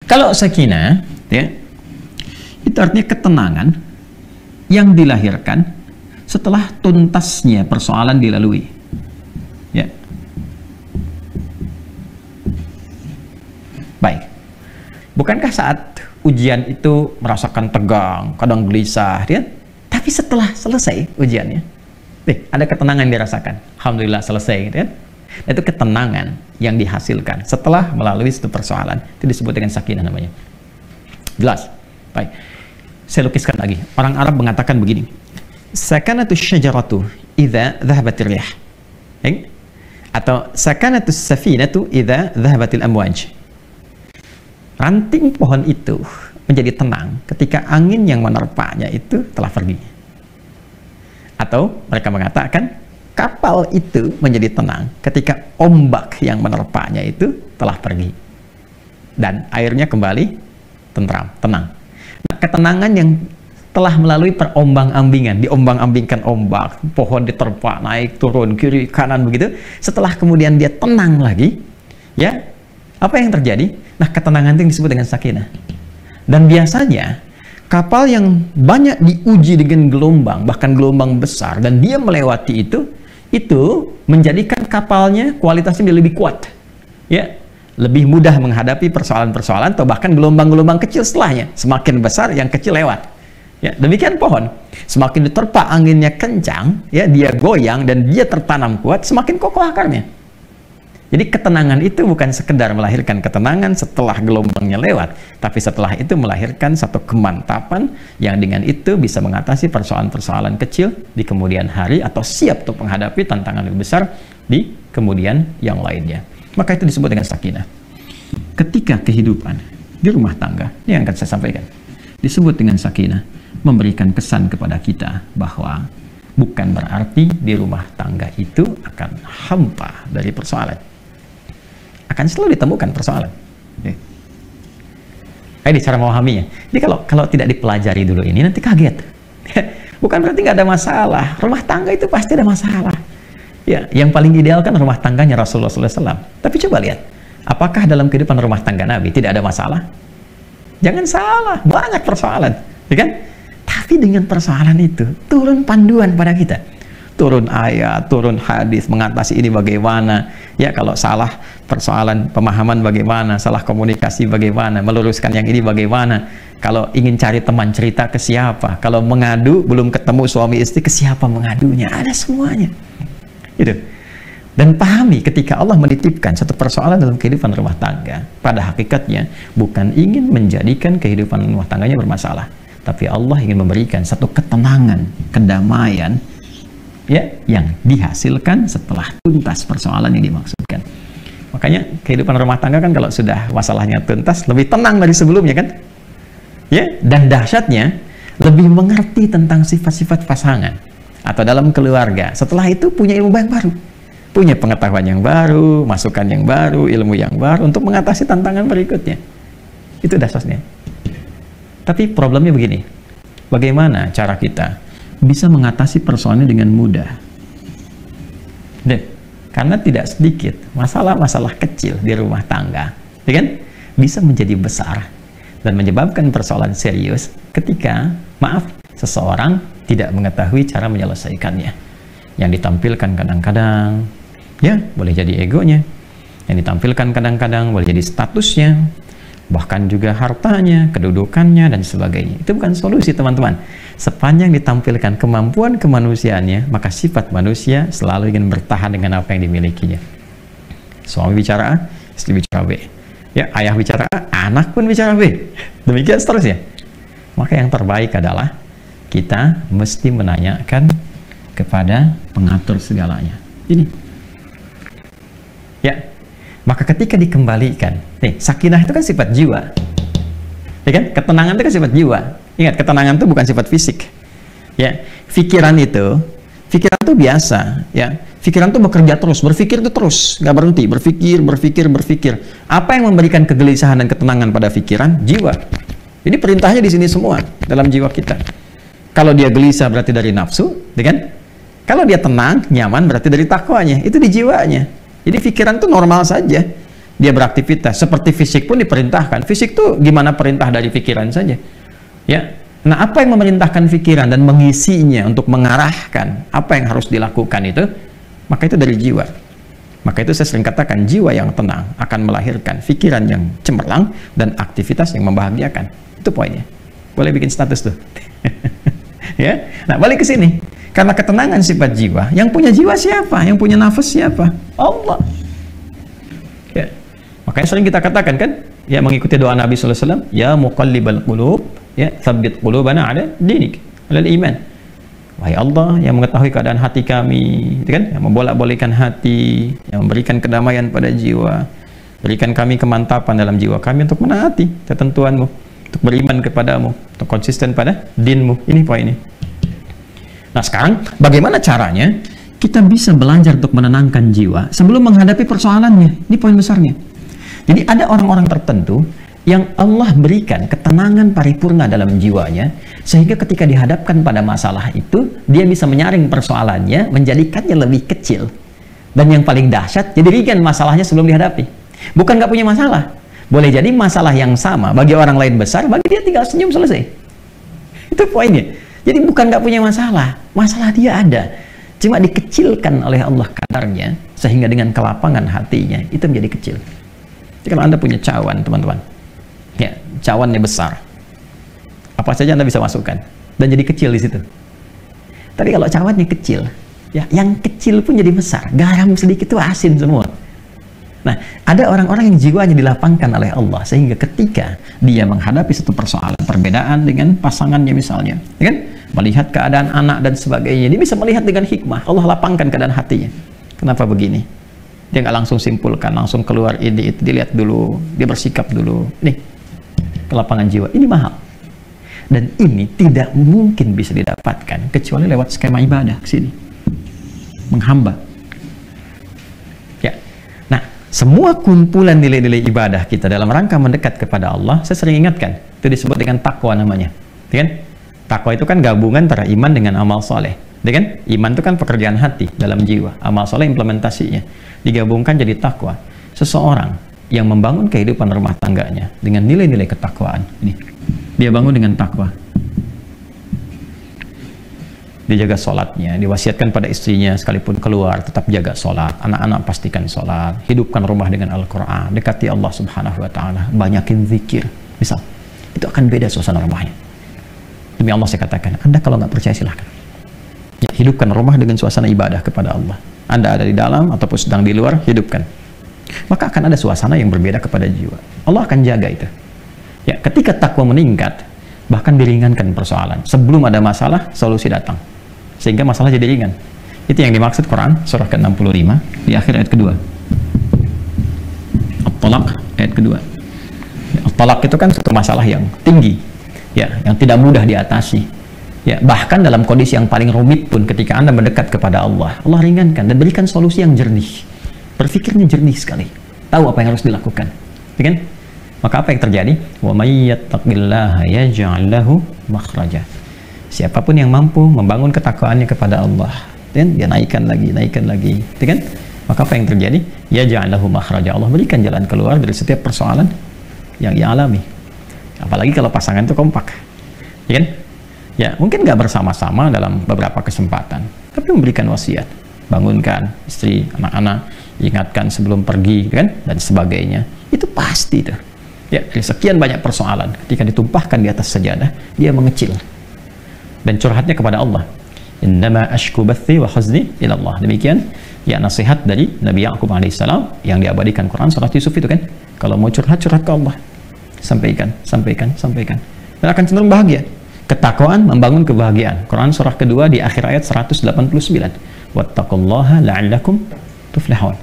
Kalau sakinah, ya, itu artinya ketenangan yang dilahirkan setelah tuntasnya persoalan dilalui. Ya. Baik. Bukankah saat ujian itu merasakan tegang, kadang gelisah, ya? Tapi setelah selesai ujiannya, ada ketenangan yang dirasakan. Alhamdulillah selesai, gitu kan? Itu ketenangan yang dihasilkan setelah melalui satu persoalan. Itu disebut dengan sakinah namanya. Jelas? Baik. Saya lukiskan lagi. Orang Arab mengatakan begini. Sakanatu syajaratu idza dhahabatir rih. Atau sakanatu safinatu idza dhahabatil amwaj. Ranting pohon itu menjadi tenang ketika angin yang menerpanya itu telah pergi. Atau mereka mengatakan kapal itu menjadi tenang ketika ombak yang menerpanya itu telah pergi dan airnya kembali tentram, tenang. Nah, ketenangan yang telah melalui perombang-ambingan, diombang-ambingkan ombak, pohon diterpa, naik, turun, kiri, kanan begitu. Setelah kemudian dia tenang lagi, ya, apa yang terjadi? Nah, ketenangan itu disebut dengan sakinah. Dan biasanya kapal yang banyak diuji dengan gelombang, bahkan gelombang besar, dan dia melewati itu menjadikan kapalnya kualitasnya lebih kuat, ya, lebih mudah menghadapi persoalan-persoalan atau bahkan gelombang-gelombang kecil setelahnya. Semakin besar, yang kecil lewat. Ya, demikian pohon, semakin diterpa anginnya kencang, ya, dia goyang dan dia tertanam kuat, semakin kokoh akarnya. Jadi ketenangan itu bukan sekedar melahirkan ketenangan setelah gelombangnya lewat, tapi setelah itu melahirkan satu kemantapan yang dengan itu bisa mengatasi persoalan-persoalan kecil di kemudian hari atau siap untuk menghadapi tantangan lebih besar di kemudian yang lainnya. Maka itu disebut dengan sakinah. Ketika kehidupan di rumah tangga, ini yang akan saya sampaikan, disebut dengan sakinah, memberikan kesan kepada kita bahwa bukan berarti di rumah tangga itu akan hampa dari persoalan. Akan selalu ditemukan persoalan. Ini cara memahaminya. Jadi kalau tidak dipelajari dulu ini, nanti kaget. Bukan berarti nggak ada masalah. Rumah tangga itu pasti ada masalah. Ya, yang paling ideal kan rumah tangganya Rasulullah SAW. Tapi coba lihat, apakah dalam kehidupan rumah tangga Nabi tidak ada masalah? Jangan salah, banyak persoalan, ya kan? Tapi dengan persoalan itu turun panduan pada kita. Turun ayat, turun hadis, mengatasi ini bagaimana, ya, kalau salah persoalan pemahaman bagaimana, salah komunikasi bagaimana, meluruskan yang ini bagaimana, kalau ingin cari teman cerita ke siapa, kalau mengadu belum ketemu suami istri ke siapa mengadunya, ada semuanya. Gitu. Dan pahami ketika Allah menitipkan satu persoalan dalam kehidupan rumah tangga, pada hakikatnya bukan ingin menjadikan kehidupan rumah tangganya bermasalah, tapi Allah ingin memberikan satu ketenangan, kedamaian, ya, yang dihasilkan setelah tuntas persoalan yang dimaksudkan. Makanya kehidupan rumah tangga kan kalau sudah masalahnya tuntas lebih tenang dari sebelumnya kan, ya, dan dahsyatnya lebih mengerti tentang sifat-sifat pasangan atau dalam keluarga. Setelah itu punya ilmu yang baru, punya pengetahuan yang baru, masukan yang baru, ilmu yang baru untuk mengatasi tantangan berikutnya. Itu dahsyatnya. Tapi problemnya begini, bagaimana cara kita bisa mengatasi persoalannya dengan mudah? Karena tidak sedikit masalah-masalah kecil di rumah tangga, ya kan, bisa menjadi besar dan menyebabkan persoalan serius ketika, maaf, seseorang tidak mengetahui cara menyelesaikannya. Yang ditampilkan kadang-kadang, ya, boleh jadi egonya. Yang ditampilkan kadang-kadang boleh jadi statusnya, bahkan juga hartanya, kedudukannya, dan sebagainya. Itu bukan solusi, teman-teman. Sepanjang ditampilkan kemampuan kemanusiaannya, maka sifat manusia selalu ingin bertahan dengan apa yang dimilikinya. Suami bicara A, istri bicara B. Ya, ayah bicara A, anak pun bicara B. Demikian seterusnya. Maka yang terbaik adalah kita mesti menanyakan kepada pengatur segalanya. Ini. Ya. Maka ketika dikembalikan, sakinah itu kan sifat jiwa, ya kan? Ketenangan itu kan sifat jiwa. Ingat, ketenangan itu bukan sifat fisik. Ya, pikiran itu biasa. Ya, pikiran itu bekerja terus, berpikir itu terus, nggak berhenti, berpikir. Apa yang memberikan kegelisahan dan ketenangan pada pikiran? Jiwa. Jadi perintahnya di sini semua dalam jiwa kita. Kalau dia gelisah berarti dari nafsu, ya kan? Kalau dia tenang, nyaman berarti dari takwanya. Itu di jiwanya. Jadi pikiran itu normal saja. dia beraktivitas. Seperti fisik pun diperintahkan. Fisik tuh gimana perintah dari pikiran saja. Ya. Nah, apa yang memerintahkan pikiran dan mengisinya untuk mengarahkan apa yang harus dilakukan itu, maka itu dari jiwa. Maka itu saya sering katakan, jiwa yang tenang akan melahirkan pikiran yang cemerlang dan aktivitas yang membahagiakan. Itu poinnya. Boleh bikin status tuh. Ya. Nah, balik ke sini. Karena ketenangan sifat jiwa, yang punya jiwa siapa? Yang punya nafas siapa? Allah. Ya. Makanya sering kita katakan kan, ya mengikuti doa Nabi sallallahu alaihi wasallam, ya muqallibal qulub, ya tsabbit qulubana ala dinik, ala iman. Wahai Allah yang mengetahui keadaan hati kami, gitu kan? Yang membolak-balikkan hati, yang memberikan kedamaian pada jiwa, berikan kami kemantapan dalam jiwa kami untuk menaati ketentuanmu, untuk beriman kepadamu, untuk konsisten pada dinmu. Ini poinnya. Nah, sekarang bagaimana caranya kita bisa belajar untuk menenangkan jiwa sebelum menghadapi persoalannya? Ini poin besarnya. Jadi ada orang-orang tertentu yang Allah berikan ketenangan paripurna dalam jiwanya, sehingga ketika dihadapkan pada masalah itu, dia bisa menyaring persoalannya, menjadikannya lebih kecil. Dan yang paling dahsyat, jadi ringan masalahnya sebelum dihadapi. Bukan nggak punya masalah. Boleh jadi masalah yang sama bagi orang lain besar, bagi dia tinggal senyum selesai. Itu poinnya. Jadi bukan nggak punya masalah, masalah dia ada. Cuma dikecilkan oleh Allah kadarnya, sehingga dengan kelapangan hatinya, itu menjadi kecil. Jadi kalau Anda punya cawan, teman-teman, ya, cawannya besar, apa saja Anda bisa masukkan dan jadi kecil di situ. Tapi kalau cawannya kecil, ya, yang kecil pun jadi besar. Garam sedikit itu asin semua. Nah, ada orang-orang yang jiwanya dilapangkan oleh Allah, sehingga ketika dia menghadapi satu persoalan, perbedaan dengan pasangannya misalnya, ya kan? Melihat keadaan anak dan sebagainya, dia bisa melihat dengan hikmah. Allah lapangkan keadaan hatinya. Kenapa begini? Dia nggak langsung simpulkan, langsung keluar ini, itu dilihat dulu, dia bersikap dulu. Nih, kelapangan jiwa, ini mahal. Dan ini tidak mungkin bisa didapatkan kecuali lewat skema ibadah ke sini. Menghamba. Ya. Nah, semua kumpulan nilai-nilai ibadah kita dalam rangka mendekat kepada Allah, saya sering ingatkan, itu disebut dengan takwa namanya. Ya kan? Takwa itu kan gabungan antara iman dengan amal soleh. Ya kan? Iman itu kan pekerjaan hati dalam jiwa, amal soleh implementasinya. Digabungkan jadi takwa. Seseorang yang membangun kehidupan rumah tangganya dengan nilai-nilai ketakwaan. Ini, dia bangun dengan takwa. Dia jaga sholatnya, diwasiatkan pada istrinya sekalipun keluar tetap jaga sholat, anak-anak pastikan sholat, hidupkan rumah dengan Al-Quran, dekati Allah Subhanahu Wa Taala, banyakin zikir, misal, itu akan beda suasana rumahnya. Demi Allah saya katakan, Anda kalau nggak percaya silahkan. Ya, hidupkan rumah dengan suasana ibadah kepada Allah. Anda ada di dalam ataupun sedang di luar, hidupkan. Maka akan ada suasana yang berbeda kepada jiwa. Allah akan jaga itu. Ya, ketika takwa meningkat, bahkan diringankan persoalan. Sebelum ada masalah, solusi datang. Sehingga masalah jadi ringan. Itu yang dimaksud Quran, surah ke-65, di akhir ayat kedua. At-Talaq, ayat kedua. Ya, At-Talaq itu kan satu masalah yang tinggi. Ya, yang tidak mudah diatasi. Ya, bahkan dalam kondisi yang paling rumit pun ketika Anda mendekat kepada Allah, Allah ringankan dan berikan solusi yang jernih. Berpikirnya jernih sekali. Tahu apa yang harus dilakukan. Ya kan? Maka apa yang terjadi? Wa may yattaqillaha yaj'al lahu makhraja. Siapapun yang mampu membangun ketakwaannya kepada Allah, dan dia naikkan lagi, ya kan? Maka apa yang terjadi? Yaj'al lahu makhraja. Allah berikan jalan keluar dari setiap persoalan yang ia alami. Apalagi kalau pasangan itu kompak, ya kan? Ya, mungkin nggak bersama-sama dalam beberapa kesempatan, tapi memberikan wasiat, bangunkan istri, anak-anak, ingatkan sebelum pergi, kan? Dan sebagainya. Itu pasti tuh. Ya, dari sekian banyak persoalan, ketika ditumpahkan di atas sajadah, dia mengecil dan curhatnya kepada Allah. Innama ashku bathi wa huzni ila Allah. Demikian ya nasihat dari Nabi Ya'qub alaihissalam yang diabadikan Quran surat Yusuf itu kan. Kalau mau curhat ke Allah. Sampaikan. Dan akan cenderung bahagia. Ketakwaan membangun kebahagiaan. Quran surah kedua di akhir ayat 189. Wattaqullaha la'allakum tuflihun.